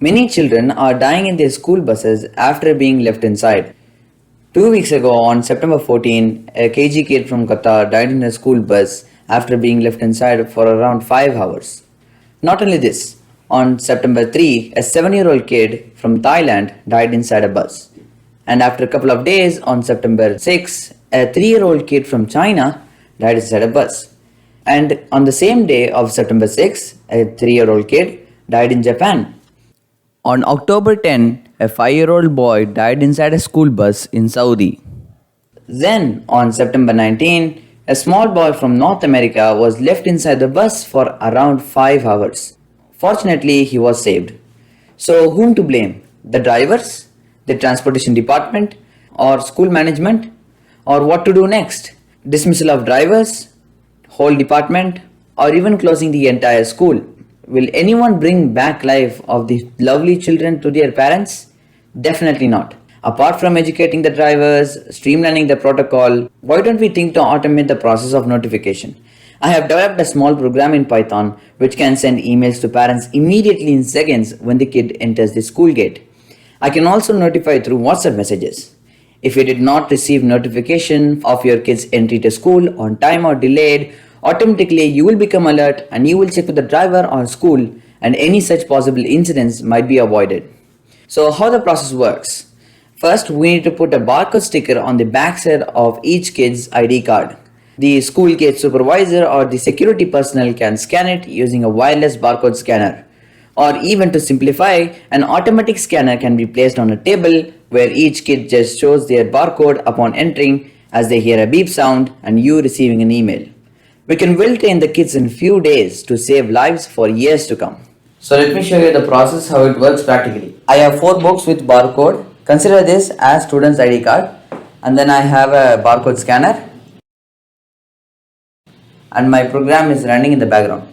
Many children are dying in their school buses after being left inside. 2 weeks ago, on September 14, a KG kid from Qatar died in a school bus after being left inside for around 5 hours. Not only this, on September 3, a 7-year-old kid from Thailand died inside a bus. And after a couple of days, on September 6, a 3-year-old kid from China died inside a bus. And on the same day of September 6, a 3-year-old kid died in Japan. On October 10, a 5-year-old boy died inside a school bus in Saudi. Then, on September 19, a small boy from North America was left inside the bus for around 5 hours. Fortunately, he was saved. So, whom to blame? The drivers? The transportation department? Or school management? Or what to do next? Dismissal of drivers? Whole department? Or even closing the entire school? Will anyone bring back life of these lovely children to their parents? Definitely not. Apart from educating the drivers, streamlining the protocol, why don't we think to automate the process of notification? I have developed a small program in Python which can send emails to parents immediately in seconds when the kid enters the school gate. I can also notify through WhatsApp messages. If you did not receive notification of your kid's entry to school on time or delayed, automatically you will become alert and you will check with the driver or school, and any such possible incidents might be avoided. So how the process works? First, we need to put a barcode sticker on the backside of each kid's ID card. The school gate supervisor or the security personnel can scan it using a wireless barcode scanner. Or even to simplify, an automatic scanner can be placed on a table where each kid just shows their barcode upon entering as they hear a beep sound and you receiving an email. We can will train the kids in few days to save lives for years to come. So let me show you the process how it works practically. I have 4 books with barcode. Consider this as student's ID card, and then I have a barcode scanner and my program is running in the background.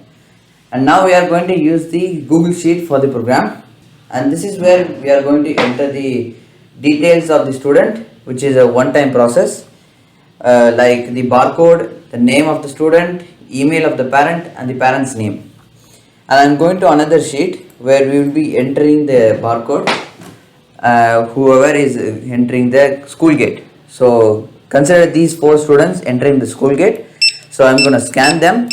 And now we are going to use the Google Sheet for the program, and this is where we are going to enter the details of the student, which is a one-time process, like the barcode, the name of the student, email of the parent and the parent's name. And I am going to another sheet where we will be entering the barcode, whoever is entering the school gate. So consider these 4 students entering the school gate. So I am going to scan them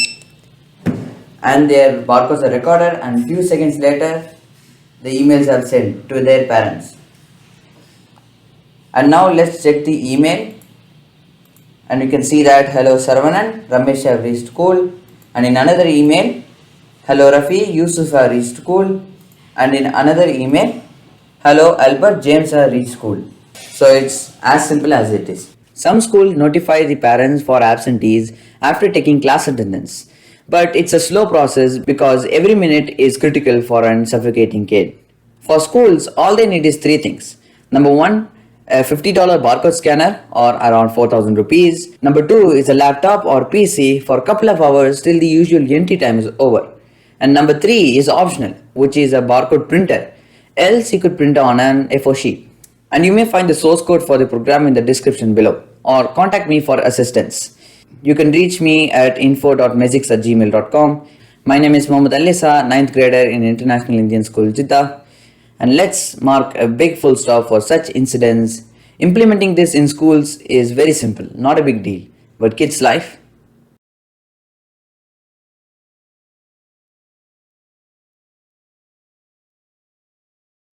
and their barcodes are recorded, and few seconds later the emails are sent to their parents. And now let's check the email, and you can see that hello Saravanan, Ramesh have reached school, and in another email, hello Rafi, Yusuf have reached school, and in another email, hello Albert, James have reached school. So it's as simple as it is. Some schools notify the parents for absentees after taking class attendance, but it's a slow process because every minute is critical for an suffocating kid. For schools, all they need is 3 things. Number 1, a $50 barcode scanner or around 4,000 rupees. Number 2 is a laptop or PC for a couple of hours till the usual entry time is over. And number 3 is optional, which is a barcode printer. Else you could print on an A4 sheet. And you may find the source code for the program in the description below, or contact me for assistance. You can reach me at info.mezix@gmail.com. My name is Mohammad Alisa, 9th grader in International Indian School, Jeddah. And let's mark a big full stop for such incidents. Implementing this in schools is very simple, not a big deal. But kids' life